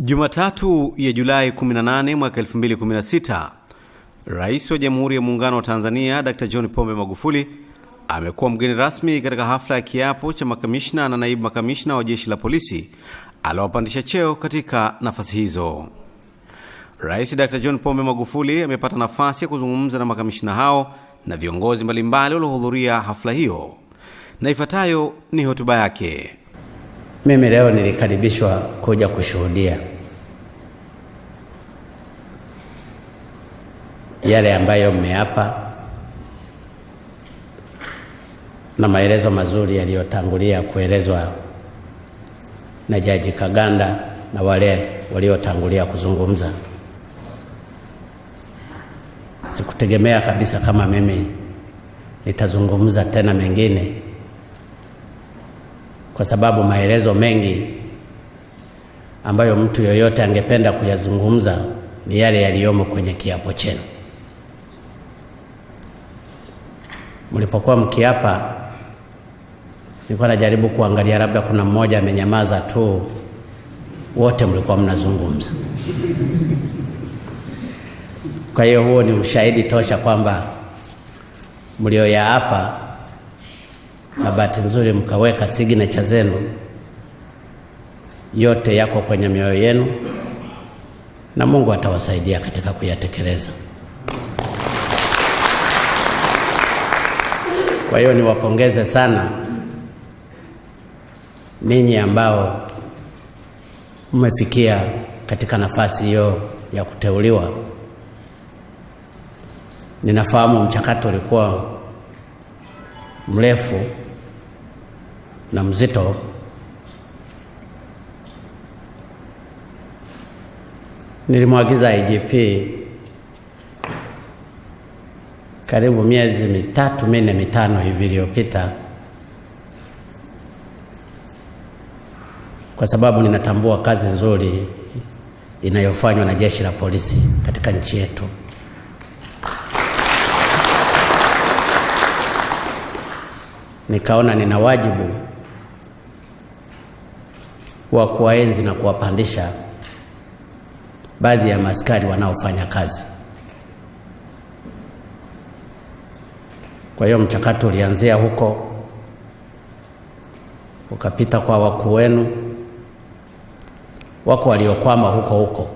Jumatatu ya Julai 18 mwaka 2016, Rais wa Jamhuri ya Muungano wa Tanzania Dr. John Pombe Magufuli amekuwa mgeni rasmi katika hafla ya kiapo cha makamishna na naibu makamishna wa Jeshi la Polisi aliowapandisha cheo katika nafasi hizo. Rais Dr. John Pombe Magufuli amepata nafasi ya kuzungumza na makamishna hao na viongozi mbalimbali waliohudhuria hafla hiyo, na ifuatayo ni hotuba yake. Mimi leo nilikaribishwa kuja kushuhudia yale ambayo mmeapa na maelezo mazuri yaliyotangulia kuelezwa na Jaji Kaganda na wale waliotangulia kuzungumza. Sikutegemea kabisa kama mimi nitazungumza tena mengine, kwa sababu maelezo mengi ambayo mtu yoyote angependa kuyazungumza ni yale yaliyomo kwenye kiapo chenu. Mlipokuwa mkiapa, nilikuwa najaribu kuangalia labda kuna mmoja amenyamaza tu, wote mlikuwa mnazungumza. Kwa hiyo huo ni ushahidi tosha kwamba mlioyaapa, na bahati nzuri mkaweka signature zenu, yote yako kwenye mioyo yenu na Mungu atawasaidia katika kuyatekeleza. Kwa hiyo niwapongeze sana ninyi ambao mmefikia katika nafasi hiyo ya kuteuliwa. Ninafahamu mchakato ulikuwa mrefu na mzito, nilimwagiza IGP karibu miezi 3, 4, 5 hivi iliyopita, kwa sababu ninatambua kazi nzuri inayofanywa na Jeshi la Polisi katika nchi yetu. Nikaona nina wajibu wa kuwaenzi na kuwapandisha baadhi ya maaskari wanaofanya kazi. Kwa hiyo mchakato ulianzia huko, ukapita kwa wakuu wenu, wako waliokwama huko huko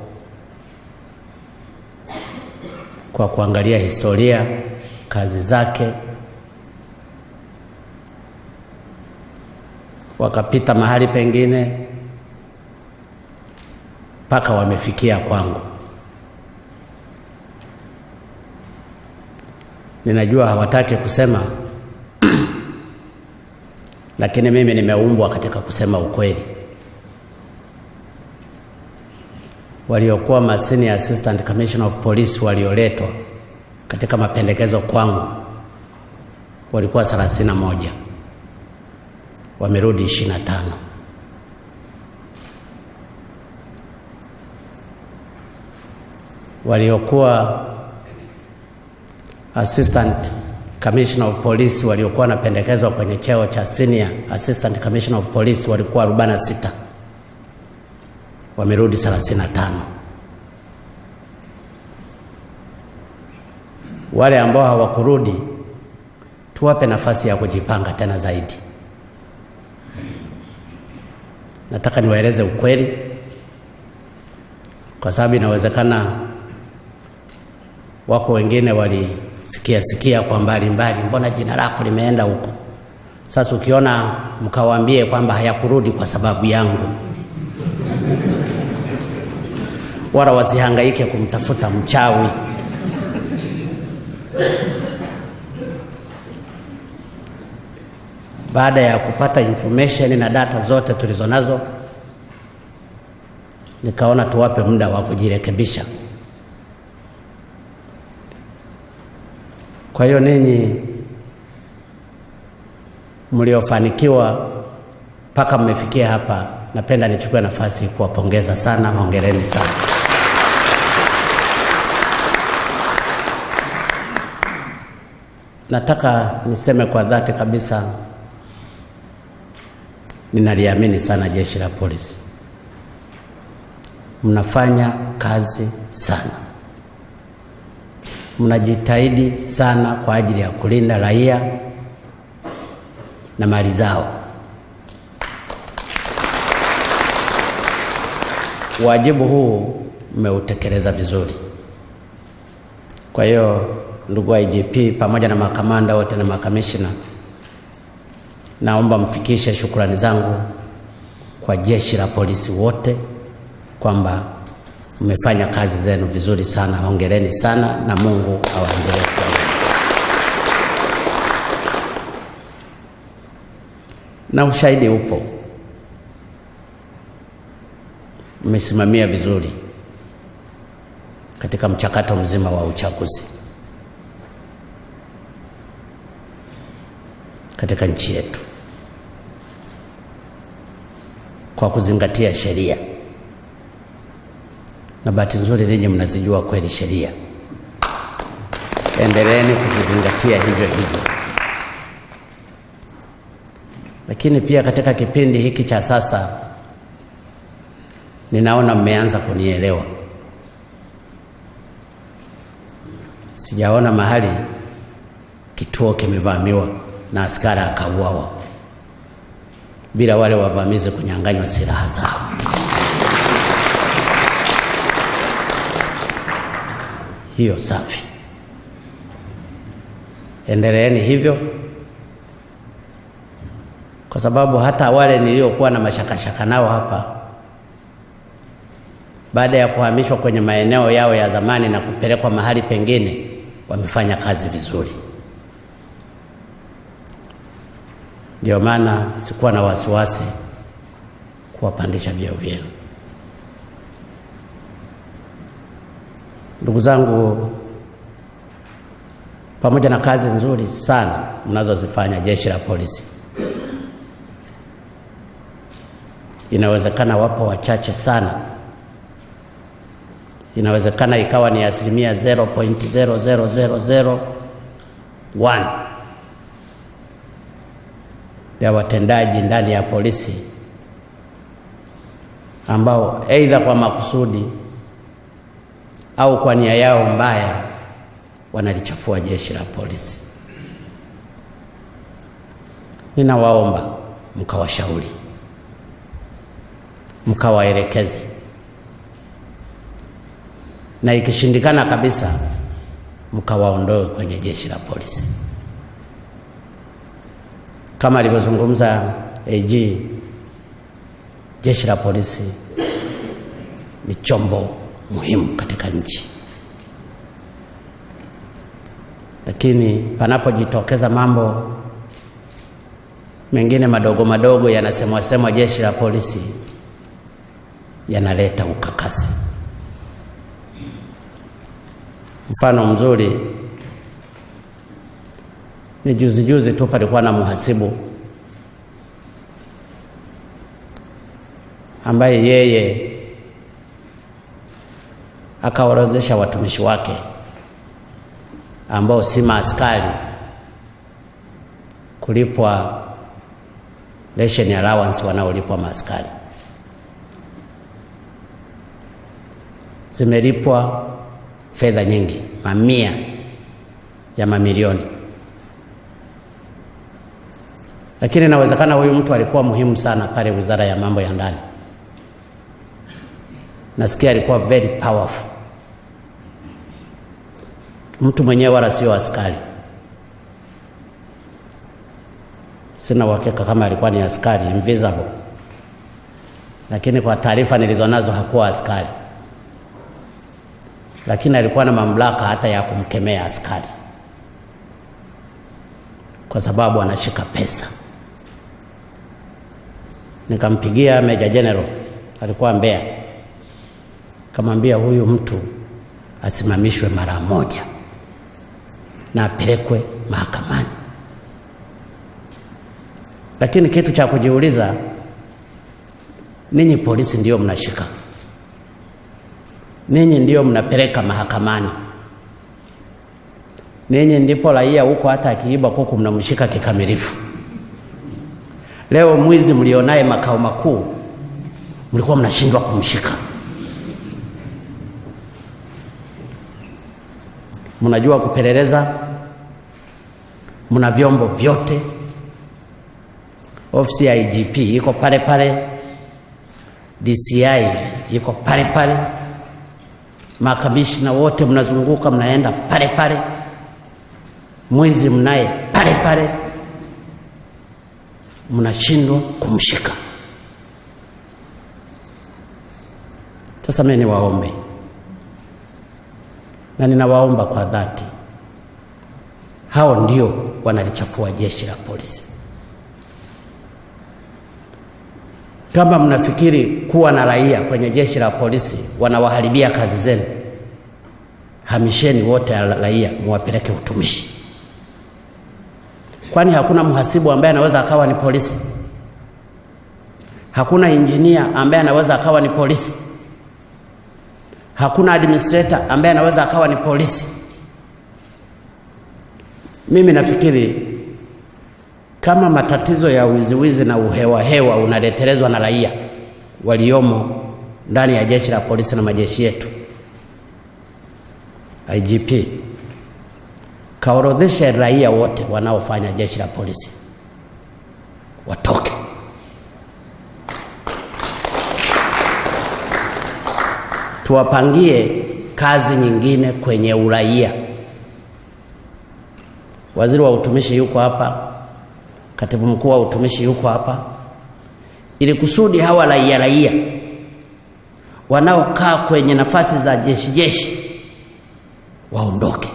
kwa kuangalia historia, kazi zake, wakapita mahali pengine mpaka wamefikia kwangu. Ninajua hawataki kusema lakini mimi nimeumbwa katika kusema ukweli. Waliokuwa ma Senior Assistant Commissioner of Police walioletwa katika mapendekezo kwangu walikuwa 31, wamerudi 25. Waliokuwa Assistant Commissioner of Police waliokuwa napendekezwa kwenye cheo cha Senior Assistant Commissioner of Police walikuwa 46, wamerudi 35. Wale ambao hawakurudi tuwape nafasi ya kujipanga tena zaidi. Nataka niwaeleze ukweli, kwa sababu inawezekana wako wengine walisikia kwa mbali, mbona jina lako limeenda huko. Sasa ukiona mkawaambie kwamba hayakurudi kwa sababu yangu, wala wasihangaike kumtafuta mchawi. Baada ya kupata information na data zote tulizonazo, nikaona tuwape muda wa kujirekebisha. Kwa hiyo ninyi mliofanikiwa mpaka mmefikia hapa, napenda nichukue nafasi kuwapongeza sana. Hongereni sana. Nataka niseme kwa dhati kabisa, ninaliamini sana Jeshi la Polisi. mnafanya kazi sana, mnajitahidi sana kwa ajili ya kulinda raia na mali zao. Wajibu huu mmeutekeleza vizuri. Kwa hiyo ndugu IGP pamoja na makamanda wote na makamishna, naomba mfikishe shukrani zangu kwa jeshi la polisi wote kwamba mmefanya kazi zenu vizuri sana. Hongereni sana na Mungu awaendelee. Na ushahidi upo, mmesimamia vizuri katika mchakato mzima wa uchaguzi katika nchi yetu kwa kuzingatia sheria, na bahati nzuri ninyi mnazijua kweli sheria. Endeleeni kuzizingatia hivyo hivyo. Lakini pia katika kipindi hiki cha sasa ninaona mmeanza kunielewa. Sijaona mahali kituo kimevamiwa na askari akauawa bila wale wavamizi kunyang'anywa silaha zao. Hiyo safi. Endeleeni hivyo, kwa sababu hata wale niliokuwa na mashakashaka nao hapa, baada ya kuhamishwa kwenye maeneo yao ya zamani na kupelekwa mahali pengine, wamefanya kazi vizuri. Ndio maana sikuwa na wasiwasi kuwapandisha vyeo vyenu. Ndugu zangu, pamoja na kazi nzuri sana mnazozifanya jeshi la polisi, inawezekana wapo wachache sana, inawezekana ikawa ni 0.00001 ya watendaji ndani ya polisi ambao aidha kwa makusudi au kwa nia yao mbaya wanalichafua jeshi la polisi. Ninawaomba mkawashauri, mkawaelekeze, na ikishindikana kabisa mkawaondoe kwenye jeshi la polisi. Kama alivyozungumza AG, jeshi la polisi ni chombo muhimu katika nchi, lakini panapojitokeza mambo mengine madogo madogo yanasemwa jeshi la polisi, yanaleta ukakasi. Mfano mzuri ni juzi tu palikuwa na mhasibu ambaye yeye akaorodhesha watumishi wake ambao si maaskari kulipwa ration allowance wanaolipwa maaskari. Zimelipwa fedha nyingi, mamia ya mamilioni. Lakini inawezekana huyu mtu alikuwa muhimu sana pale Wizara ya Mambo ya Ndani. Nasikia alikuwa very powerful. Mtu mwenyewe wala sio askari. Sina uhakika kama alikuwa ni askari invisible, lakini kwa taarifa nilizonazo hakuwa askari. Lakini alikuwa na mamlaka hata ya kumkemea askari kwa sababu anashika pesa. Nikampigia Meja General, alikuwa Mbeya, kamwambia huyu mtu asimamishwe mara moja na apelekwe mahakamani. Lakini kitu cha kujiuliza, ninyi polisi ndio mnashika, ninyi ndio mnapeleka mahakamani, ninyi ndipo raia huko hata akiiba kuku mnamshika kikamilifu. Leo mwizi mlionaye makao makuu mlikuwa mnashindwa kumshika. mnajua kupeleleza, mna vyombo vyote. Ofisi ya IGP iko pale pale, DCI iko pale pale, makamishna wote mnazunguka, mnaenda pale pale, mwizi mnaye pale pale, mnashindwa kumshika. Sasa mimi niwaombe, na ninawaomba kwa dhati, hao ndio wanalichafua jeshi la polisi. Kama mnafikiri kuwa na raia kwenye jeshi la polisi wanawaharibia kazi zenu, hamisheni wote raia muwapeleke utumishi. Kwani hakuna mhasibu ambaye anaweza akawa ni polisi? Hakuna engineer ambaye anaweza akawa ni polisi? Hakuna administrator ambaye anaweza akawa ni polisi? Mimi nafikiri kama matatizo ya wiziwizi na uhewa unaletelezwa na raia waliomo ndani ya jeshi la polisi na majeshi yetu, IGP kaorodheshe raia wote wanaofanya jeshi la polisi watoke. Tuwapangie kazi nyingine kwenye uraia. Waziri wa utumishi yuko hapa, katibu mkuu wa utumishi yuko hapa, ili kusudi hawa raia wanaokaa kwenye nafasi za jeshi waondoke.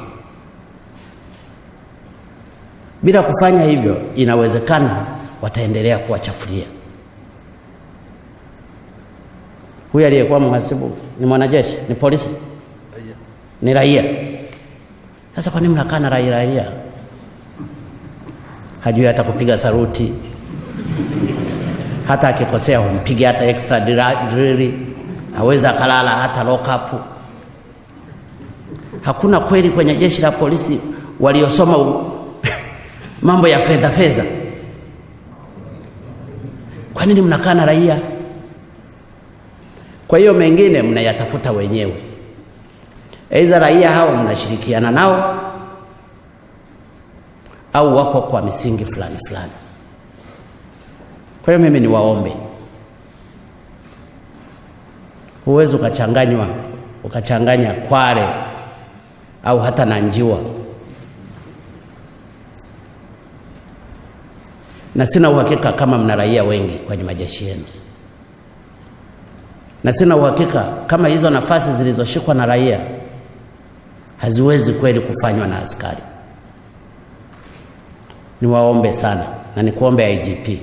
Bila kufanya hivyo, inawezekana wataendelea kuwachafulia. Huyu aliyekuwa mhasibu ni mwanajeshi, ni polisi, ni raia. Sasa kwa nini mnakaa na raia? Hajui hata kupiga saruti, hata akikosea humpige hata extra drill, haweza kalala hata lock up. Hakuna kweli kwenye jeshi la polisi waliosoma mambo ya fedha. Kwa nini mnakaa na raia? Kwa hiyo mengine mnayatafuta wenyewe. Aidha raia hao mnashirikiana nao au wako kwa misingi fulani. Kwa hiyo mimi niwaombe, huwezi ukachanganya Kwale au hata na Njiwa. Na sina uhakika kama mna raia wengi kwenye majeshi yenu, na sina uhakika kama hizo nafasi zilizoshikwa na raia haziwezi kweli kufanywa na askari. Niwaombe sana, na nikuombe IGP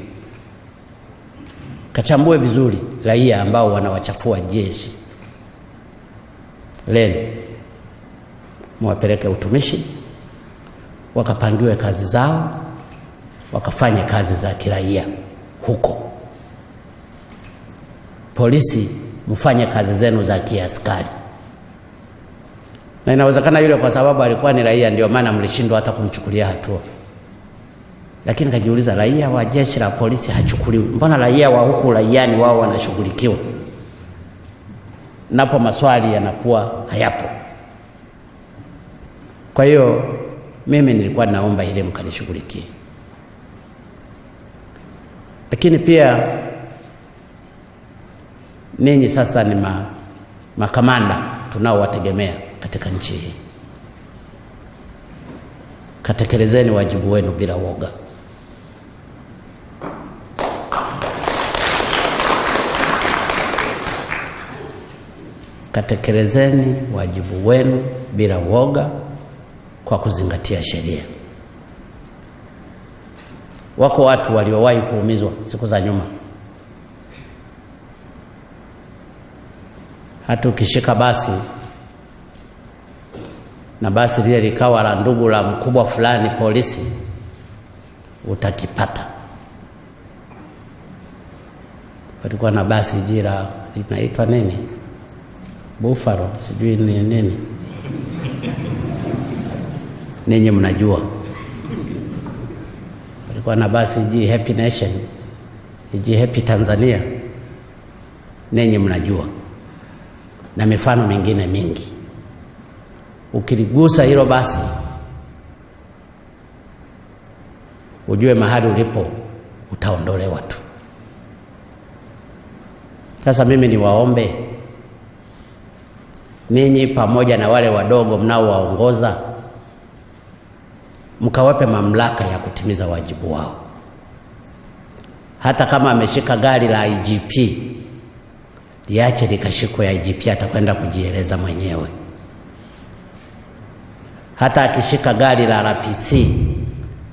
kachambue vizuri raia ambao wanawachafua jeshi leo, muwapeleke utumishi, wakapangiwe kazi zao, wakafanye kazi za kiraia huko. Polisi mfanye kazi zenu za kiaskari. Na inawezekana yule kwa sababu alikuwa ni raia ndio maana mlishindwa hata kumchukulia hatua. Lakini kajiuliza, raia wa jeshi la polisi hachukuliwi, mbona raia wa huku raiani wao wanashughulikiwa? Napo maswali yanakuwa hayapo. Kwa hiyo mimi nilikuwa naomba ile mkanishughulikie. Lakini pia ninyi sasa ni makamanda tunaowategemea katika nchi hii. Katekelezeni wajibu wenu bila woga. Katekelezeni wajibu wenu bila woga kwa kuzingatia sheria. Wako watu waliowahi kuumizwa siku za nyuma. Hata ukishika basi na basi lile likawa la ndugu la mkubwa fulani polisi, utakipata. Palikuwa na basi jira linaitwa nini? Buffalo, sijui ni nini. Ninyi mnajua. Palikuwa na basi ji Happy Nation, ji Happy Tanzania. Ninyi mnajua. Na mifano mingine mingi. ukiligusa hilo basi ujue mahali ulipo utaondolewa tu. Sasa mimi niwaombe ninyi pamoja na wale wadogo mnaowaongoza, mkawape mamlaka ya kutimiza wajibu wao. Hata kama ameshika gari la IGP, liache likashikwe IGP, atakwenda kujieleza mwenyewe. Hata akishika gari la RPC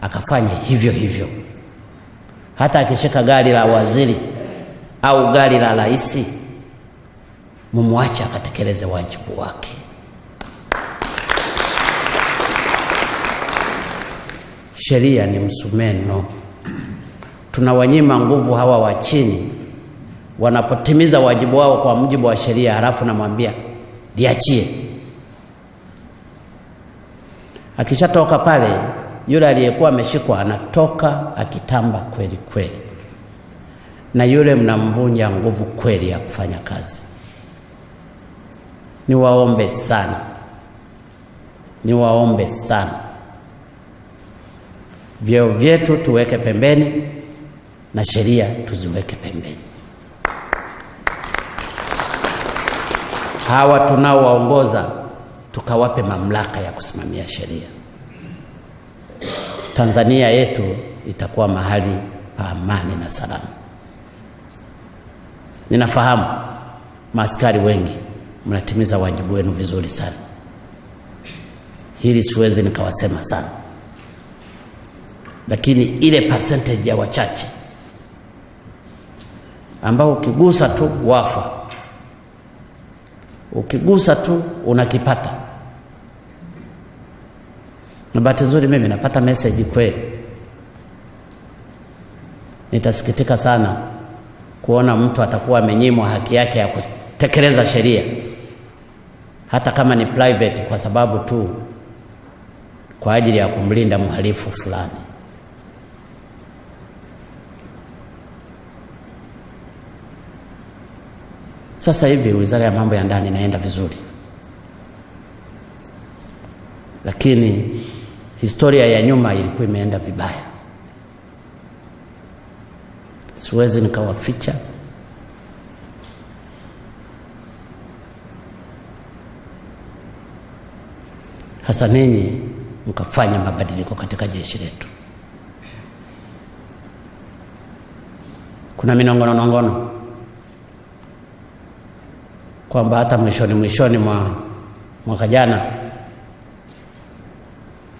akafanya hivyo hivyo. Hata akishika gari la waziri au gari la rais, mumwache akatekeleze wajibu wake. Sheria ni msumeno. Tunawanyima nguvu hawa wa chini wanapotimiza wajibu wao kwa mujibu wa sheria, halafu namwambia liachie. Akishatoka pale, yule aliyekuwa ameshikwa anatoka akitamba kweli kweli, na yule mnamvunja nguvu kweli ya kufanya kazi. Niwaombe sana, vyeo vyetu tuweke pembeni na sheria tuziweke pembeni. Hawa tunaowaongoza tukawape mamlaka ya kusimamia sheria. Tanzania yetu itakuwa mahali pa amani na salama. Ninafahamu maaskari wengi mnatimiza wajibu wenu vizuri sana. Hili siwezi nikawasema sana. Lakini ile percentage ya wachache ambao ukigusa tu wafa, ukigusa tu unakipata. Na bahati nzuri mimi napata message kweli. Nitasikitika sana kuona mtu atakuwa amenyimwa haki yake ya kutekeleza sheria, hata kama ni private, kwa sababu tu kwa ajili ya kumlinda mhalifu fulani. Sasa hivi Wizara ya Mambo ya Ndani inaenda vizuri, lakini historia ya nyuma ilikuwa imeenda vibaya. Siwezi nikawaficha. Hasa ninyi mkafanya mabadiliko katika jeshi letu. Kuna minongono kwamba hata mwishoni mwa mwaka jana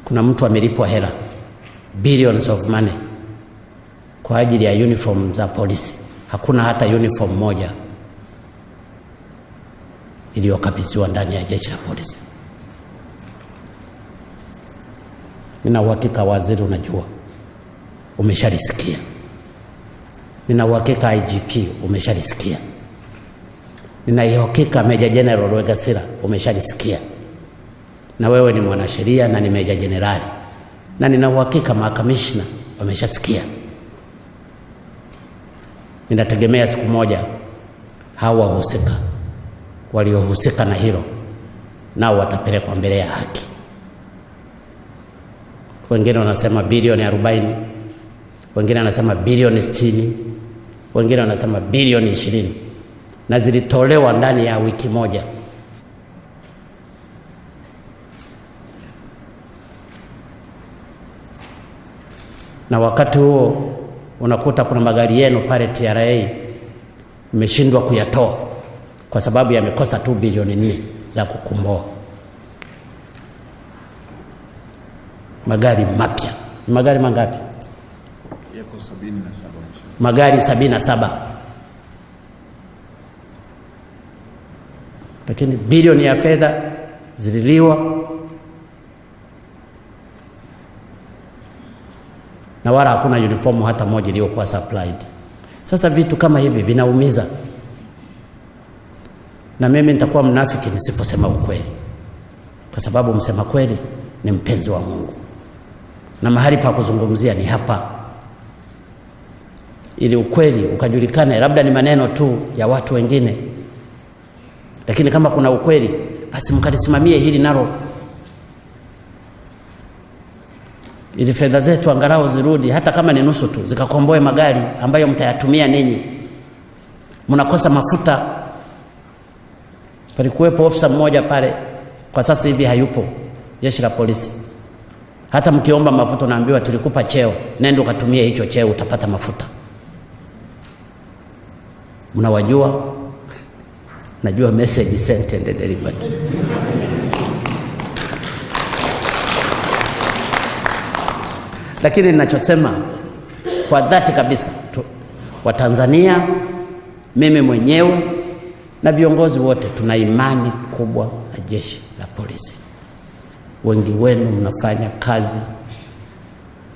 kuna mtu amelipwa hela billions of money kwa ajili ya uniform za polisi. Hakuna hata uniform moja iliyokabidhiwa ndani ya jeshi la polisi. Nina uhakika waziri unajua, umeshalisikia. Nina uhakika IGP umeshalisikia. Nina uhakika Meja General Rwegasira umeshalisikia. Na wewe ni mwanasheria na ni Meja Generali. Na nina uhakika makamishna wameshasikia. Ninategemea siku moja hawa wahusika waliohusika na hilo nao watapelekwa mbele ya haki. Wengine wanasema bilioni 40, wengine wanasema bilioni 60, wengine wanasema bilioni 20, na zilitolewa ndani ya wiki moja. Na wakati huo unakuta kuna magari yenu pale TRA mmeshindwa kuyatoa kwa sababu yamekosa tu bilioni 4 za kukumboa. Magari mapya. Magari mangapi? Yako 77. Magari 77. Lakini bilioni ya fedha zililiwa na wala hakuna uniform hata moja iliyokuwa supplied. Sasa vitu kama hivi vinaumiza. Na mimi nitakuwa mnafiki nisiposema ukweli, kwa sababu msema kweli ni mpenzi wa Mungu, na mahali pa kuzungumzia ni hapa, ili ukweli ukajulikane. Labda ni maneno tu ya watu wengine, lakini kama kuna ukweli basi mkalisimamie hili nalo ili fedha zetu angalau zirudi, hata kama ni nusu tu, zikakomboe magari ambayo mtayatumia ninyi. Mnakosa mafuta. Palikuwepo ofisa mmoja pale, kwa sasa hivi hayupo, jeshi la polisi. Hata mkiomba mafuta naambiwa tulikupa cheo, nenda ukatumie hicho cheo utapata mafuta. Mnawajua? Najua message sent and delivered. Lakini ninachosema kwa dhati kabisa, Watanzania, mimi mwenyewe na viongozi wote tuna imani kubwa na jeshi la polisi. Wengi wenu mnafanya kazi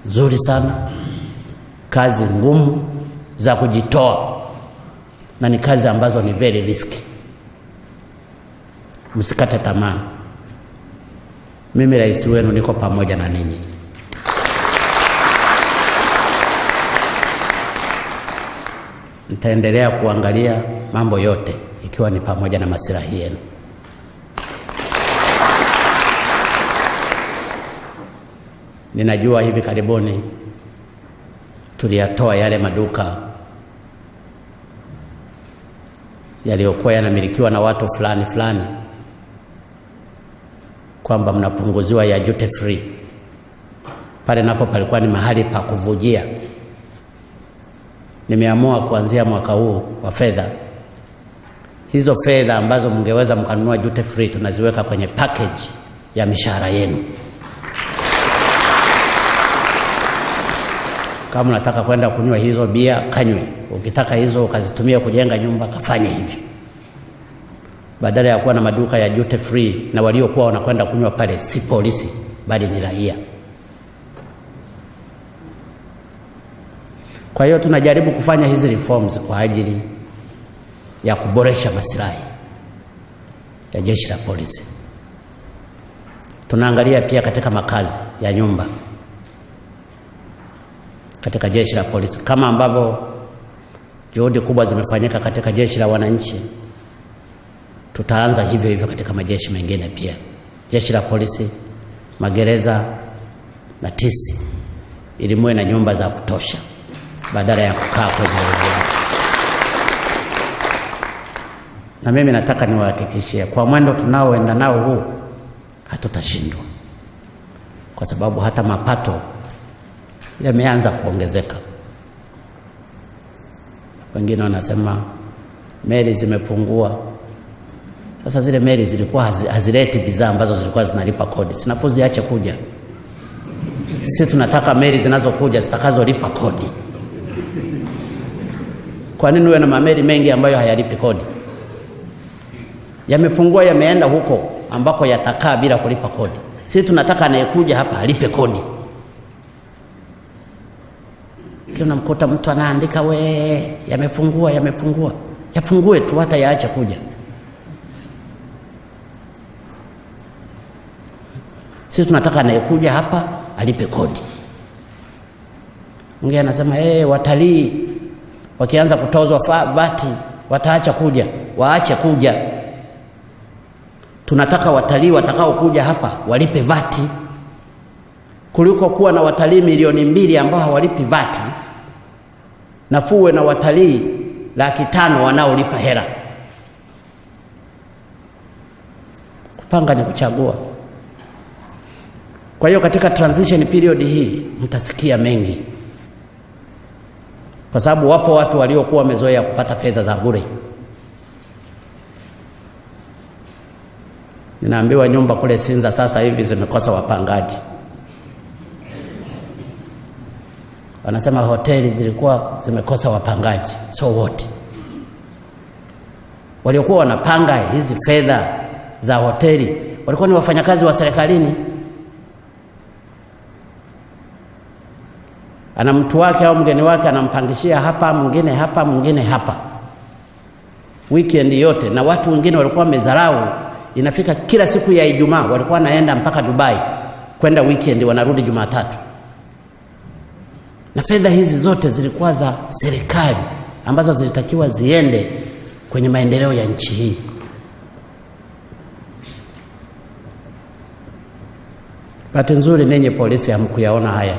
nzuri sana, kazi ngumu za kujitoa, na ni kazi ambazo ni very risky. Msikate tamaa. Mimi rais wenu niko pamoja na ninyi. Nitaendelea kuangalia mambo yote, ikiwa ni pamoja na maslahi yenu. Ninajua hivi karibuni tuliyatoa yale maduka yaliyokuwa yanamilikiwa na watu fulani fulani, kwamba mnapunguziwa ya duty free. Pale napo palikuwa ni mahali pa kuvujia. Nimeamua kuanzia mwaka huu wa fedha, hizo fedha ambazo mngeweza mkanunua duty free tunaziweka kwenye package ya mishahara yenu. Kama unataka kwenda kunywa hizo bia, kanywe. Ukitaka hizo ukazitumia kujenga nyumba, kafanye hivyo. Badala ya kuwa na maduka ya duty free na waliokuwa wanakwenda kunywa pale si polisi bali ni raia. Kwa hiyo tunajaribu kufanya hizi reforms kwa ajili ya kuboresha maslahi ya jeshi la polisi. Tunaangalia pia katika makazi ya nyumba katika jeshi la polisi, kama ambavyo juhudi kubwa zimefanyika katika jeshi la wananchi. Tutaanza hivyo hivyo katika majeshi mengine pia. Jeshi la polisi, magereza na tisi, ili muwe na nyumba za kutosha badala ya kukaa kwenye uwanja. Na mimi nataka niwahakikishie kwa mwendo tunaoenda nao huu hatutashindwa, kwa sababu hata mapato yameanza kuongezeka. Wengine wanasema meli zimepungua. Sasa zile meli zilikuwa hazileti bidhaa ambazo zilikuwa zinalipa kodi. Sinafu ziache kuja. Sisi tunataka meli zinazokuja zitakazolipa kodi. Kwa nini uwe na mameli mengi ambayo hayalipi kodi? Yamepungua, yameenda huko ambako yatakaa bila kulipa kodi. Sisi tunataka anayekuja hapa alipe kodi. Kila mkuta mtu anaandika yamepungua. Yapungue tu, hata yaache kuja. Sisi tunataka anayekuja hapa alipe kodi. Mwingine anasema watalii wakianza kutozwa vati wataacha kuja. Waache kuja. Tunataka watalii watakao kuja hapa walipe vati, kuliko kuwa na watalii milioni 2 ambao hawalipi vati, nafuwe na watalii 500,000 wanaolipa hela. Kupanga ni kuchagua. Kwa hiyo katika transition period hii mtasikia mengi, kwa sababu wapo watu waliokuwa wamezoea kupata fedha za bure. Ninaambiwa nyumba kule Sinza sasa hivi zimekosa wapangaji. Wanasema hoteli zilikuwa zimekosa wapangaji. So what? Waliokuwa wanapanga hizi fedha za hoteli walikuwa ni wafanyakazi wa serikalini. Ana mtu wake au mgeni wake anampangishia hapa, mwingine hapa, mwingine hapa, weekend yote. Na watu wengine walikuwa wamezarau, inafika kila siku ya Ijumaa walikuwa naenda mpaka Dubai kwenda weekend, wanarudi Jumatatu. Na fedha hizi zote zilikuwa za serikali ambazo zilitakiwa ziende kwenye maendeleo ya nchi hii. Bahati nzuri ninyi polisi hamkuyaona haya.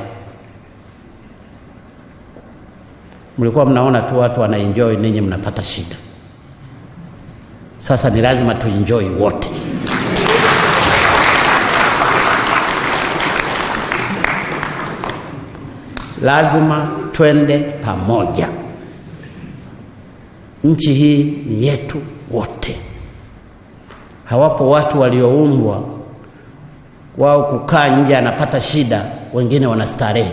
Mlikuwa mnaona tu watu wanaenjoy, ninyi mnapata shida. Sasa ni lazima tuenjoy wote. Lazima twende pamoja. Nchi hii ni yetu wote. Hawapo watu walioumbwa wao kukaa nje anapata shida, wengine wanastarehe.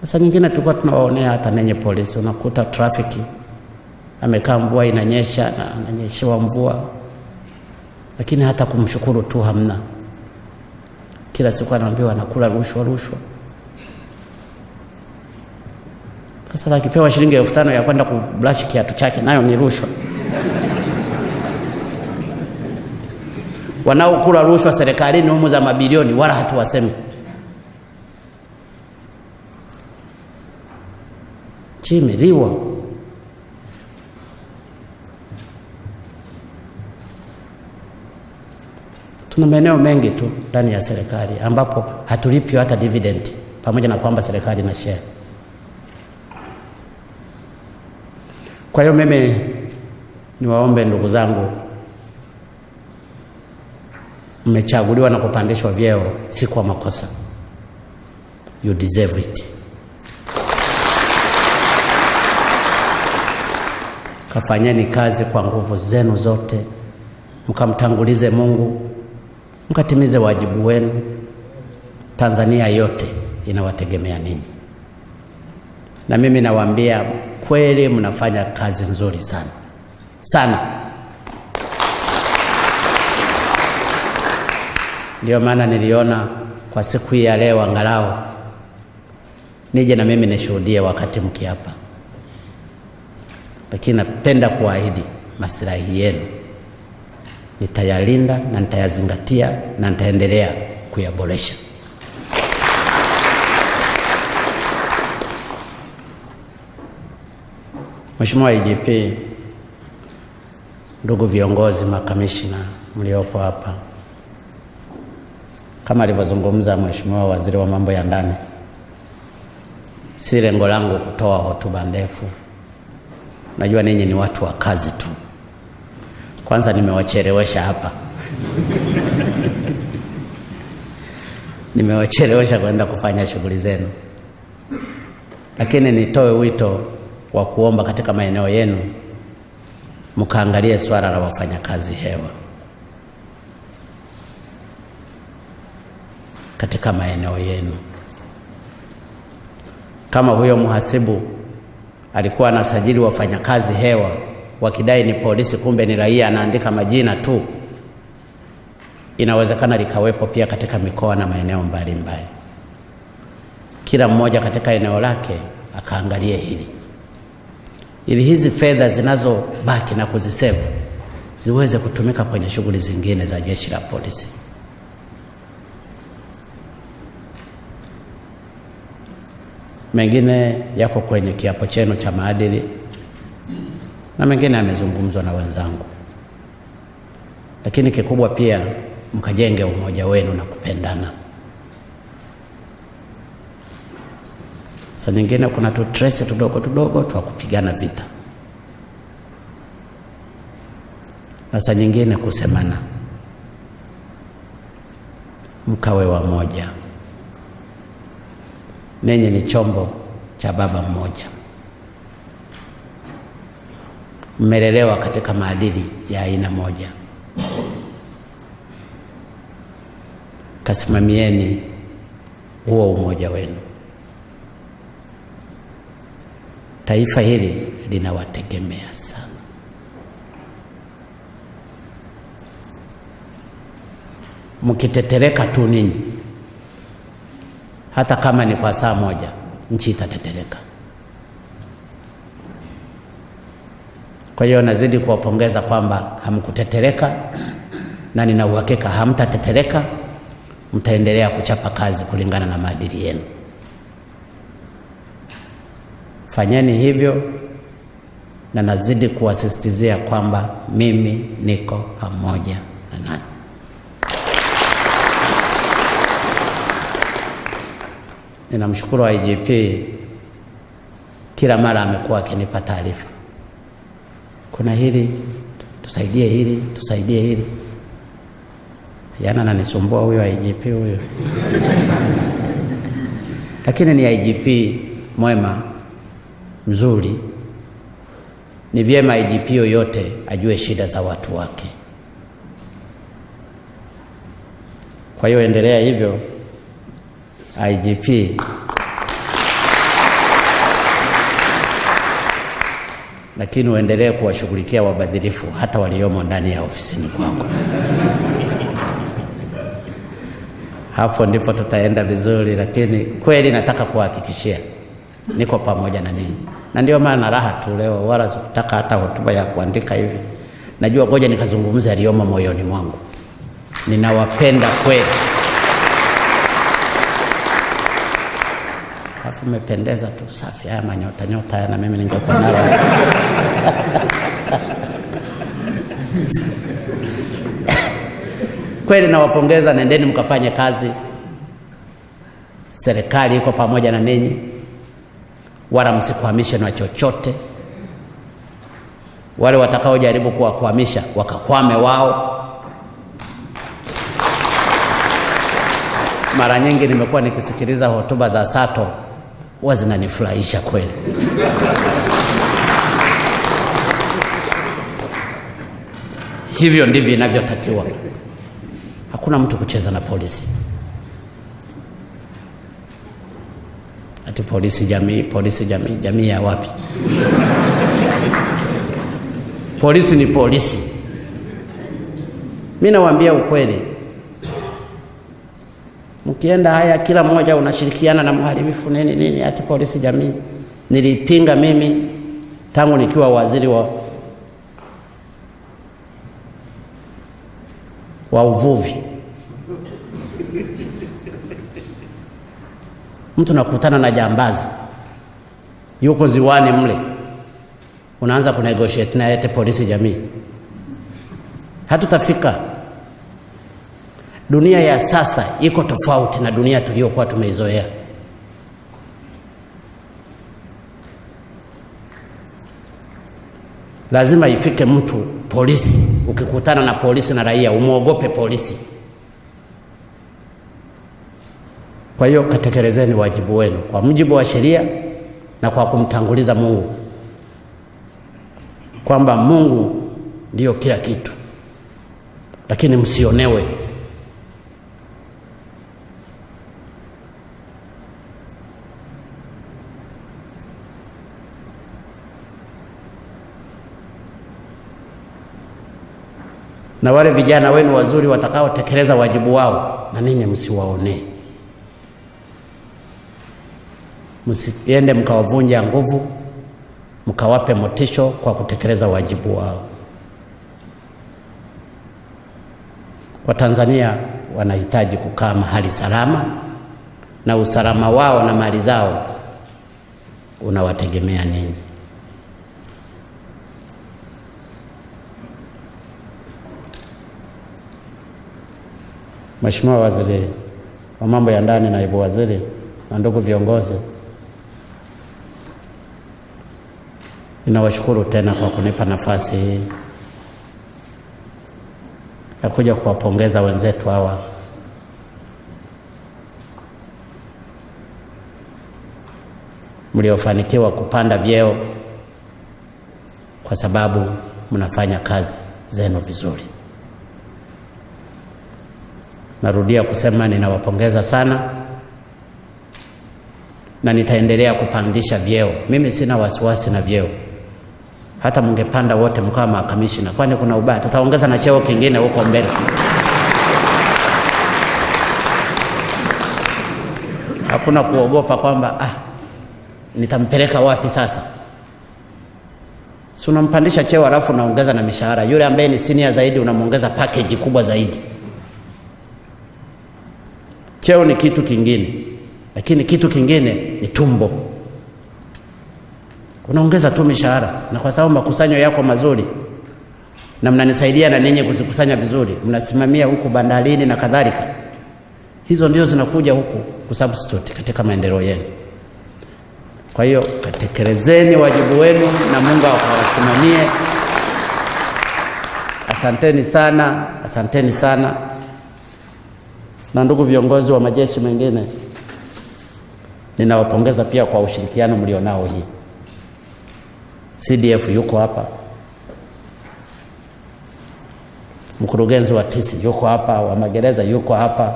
Sasa nyingine tulikuwa tunawaonea hata nenye polisi, unakuta trafiki amekaa, mvua inanyesha na ananyeshewa mvua, lakini hata kumshukuru tu hamna. Kila siku anaambiwa anakula rushwa. Sasa akipewa shilingi 5,000 ya kwenda kubrush kiatu chake, nayo ni rushwa. Wanaokula rushwa serikalini humu za mabilioni wala hatuwasemi. Chimeliwa. Tuna maeneo mengi tu ndani ya serikali ambapo hatulipi hata dividend, pamoja na kwamba serikali ina share. Kwa hiyo mimi niwaombe ndugu zangu, mmechaguliwa na kupandishwa vyeo si kwa makosa. You deserve it. Kafanyeni kazi kwa nguvu zenu zote, mkamtangulize Mungu, mkatimize wajibu wenu. Tanzania yote inawategemea ninyi. Na mimi nawaambia kweli mnafanya kazi nzuri sana. Sana. Ndio maana niliona kwa siku hii ya leo angalau nije na mimi nishuhudie wakati mkiapa. Lakini napenda kuahidi maslahi yenu nitayalinda na nitayazingatia na nitaendelea kuyaboresha. Mheshimiwa IGP, ndugu viongozi, makamishna mliopo hapa, kama alivyozungumza Mheshimiwa Waziri wa Mambo ya Ndani, si lengo langu kutoa hotuba ndefu. Najua ninyi ni watu wa kazi tu. Kwanza nimewachelewesha hapa. Nimewachelewesha kwenda kufanya shughuli zenu. Lakini nitoe wito wa kuomba katika maeneo yenu mkaangalie swala la wafanyakazi hewa. Katika maeneo yenu, kama huyo mhasibu alikuwa anasajili wafanyakazi hewa wakidai ni polisi, kumbe ni raia, anaandika majina tu, inawezekana likawepo pia katika mikoa na maeneo mbalimbali. Kila mmoja katika eneo lake akaangalie hili, ili hizi fedha zinazobaki na kuzisevu ziweze kutumika kwenye shughuli zingine za jeshi la polisi. Mengine yako kwenye kiapo chenu cha maadili na mengine yamezungumzwa na wenzangu. Lakini kikubwa pia mkajenge umoja wenu na kupendana. Sasa nyingine kuna tutresi tudogo twa kupigana vita. Sasa nyingine kusemana. Mkawe wamoja. Nenye ni chombo cha baba mmoja. Mmelelewa katika maadili ya aina moja. Kasimamieni huo umoja wenu. Taifa hili linawategemea sana. Mkitetereka tu ninyi, hata kama ni kwa saa moja, nchi itatetereka. Kwa hiyo nazidi kuwapongeza kwamba hamkutetereka, na nina uhakika hamtatetereka. Mtaendelea kuchapa kazi kulingana na maadili yenu. Fanyeni hivyo, na nazidi kuwasisitizia kwamba mimi niko pamoja na nanyi. ninamshukuru IGP, kila mara amekuwa akinipa taarifa, kuna hili tusaidie, hili tusaidie, hili. Jana ananisumbua huyo IGP huyo. Lakini ni IGP mwema, mzuri. Ni vyema IGP yoyote ajue shida za watu wake. Kwa hiyo endelea hivyo IGP. Lakini uendelee kuwashughulikia wabadhirifu hata waliomo ndani ya ofisini kwako. Hapo ndipo tutaenda vizuri. Lakini kweli nataka kuhakikishia niko pamoja na ninyi, na ndio maana raha tu leo, wala sikutaka hata hotuba ya kuandika hivi. Najua ngoja nikazungumza yaliyomo moyoni mwangu. Ninawapenda kweli. Hapo umependeza tu, safi. Haya manyota nyota na mimi ningekuwa nalo. Kweli nawapongeza, nendeni mkafanye kazi. Serikali iko pamoja na ninyi, wala msikwamishe na chochote. Wale watakao jaribu kuwakwamisha wakakwame wao. Mara nyingi nimekuwa nikisikiliza hotuba za Sato, huwa zinanifurahisha kweli. Hivyo ndivyo inavyotakiwa. Hakuna mtu kucheza na polisi. Ati polisi jamii, jamii ya wapi? Polisi ni polisi. Mimi nawaambia ukweli. Mkienda haya kila mmoja unashirikiana na mhalifu nini, ati polisi jamii. Nilipinga mimi tangu nikiwa waziri wa uvuvi. Mtu nakutana na jambazi yuko ziwani mle, unaanza kunegotiate na eti polisi jamii. Hatutafika. Dunia ya sasa iko tofauti na dunia tuliyokuwa tumeizoea. Lazima ifike mtu polisi, ukikutana na polisi na raia umuogope polisi. Kwa hiyo katekelezeni wajibu wenu kwa mujibu wa sheria na kwa kumtanguliza Mungu, kwamba Mungu ndiyo kila kitu. Lakini msionewe. Na wale vijana wenu wazuri watakao tekeleza wajibu wao, na ninyi msiwaonee. Msiende mkawavunja nguvu, mkawape motisho kwa kutekeleza wajibu wao. Watanzania wanahitaji kukaa mahali salama, na usalama wao na mali zao unawategemea ninyi. Mheshimiwa Waziri wa Mambo ya Ndani, Naibu Waziri na ndugu viongozi, ninawashukuru tena kwa kunipa nafasi hii ya kuja kuwapongeza wenzetu hawa. Mliofanikiwa kupanda vyeo kwa sababu mnafanya kazi zenu vizuri. Narudia kusema ninawapongeza sana, na nitaendelea kupandisha vyeo. Mimi sina wasiwasi na vyeo. Hata mngepanda wote mkawa makamishina, kwani kuna ubaya? Tutaongeza na cheo kingine huko mbele. Hakuna kuogopa kwamba nitampeleka wapi sasa. Si unampandisha cheo alafu unaongeza na mishahara. Yule ambaye ni senior zaidi unamuongeza package kubwa zaidi. Cheo ni kitu kingine, lakini kitu kingine ni tumbo. Unaongeza tu mishahara, na kwa sababu makusanyo yako mazuri na mnanisaidia na ninyi kuzikusanya vizuri, mnasimamia huku bandarini na kadhalika, Hizo ndio zinakuja huku kusubstitute katika maendeleo yenu. Kwa hiyo katekelezeni wajibu wenu na Mungu akawasimamie. Asanteni sana, asanteni sana. Na ndugu viongozi wa majeshi mengine, ninawapongeza pia kwa ushirikiano mlionao hii. CDF yuko hapa, mkurugenzi wa TISI yuko hapa, wa magereza yuko hapa,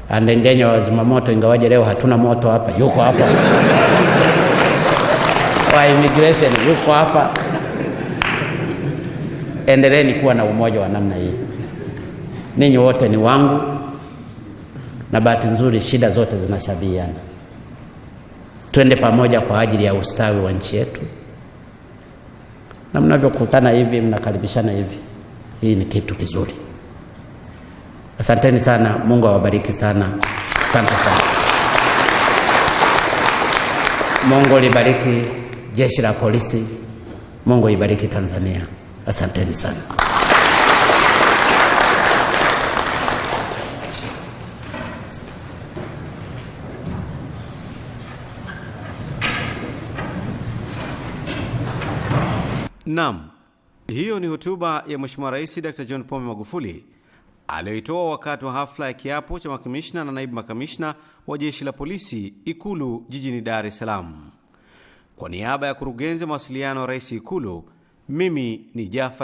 Andengenya wa zimamoto, ingawaje leo hatuna moto hapa, yuko hapa, wa immigration yuko hapa. Endeleeni kuwa na umoja wa namna hii. Ninyi wote ni wangu, na bahati nzuri shida zote zinashabihiana. Twende pamoja kwa ajili ya ustawi wa nchi yetu. Na mnavyokutana hivi, mnakaribishana hivi, hii ni kitu kizuri. Asanteni sana, Mungu awabariki sana. Asante sana. Mungu libariki jeshi la polisi. Mungu ibariki Tanzania. Asanteni sana. Naam, hiyo ni hotuba ya Mheshimiwa Rais Dr. John Pombe Magufuli aliyoitoa wakati wa hafla ya kiapo cha makamishna na naibu makamishna wa jeshi la polisi Ikulu jijini Dar es Salaam. Kwa niaba ya kurugenzi mawasiliano wa Rais Ikulu, mimi ni Jafar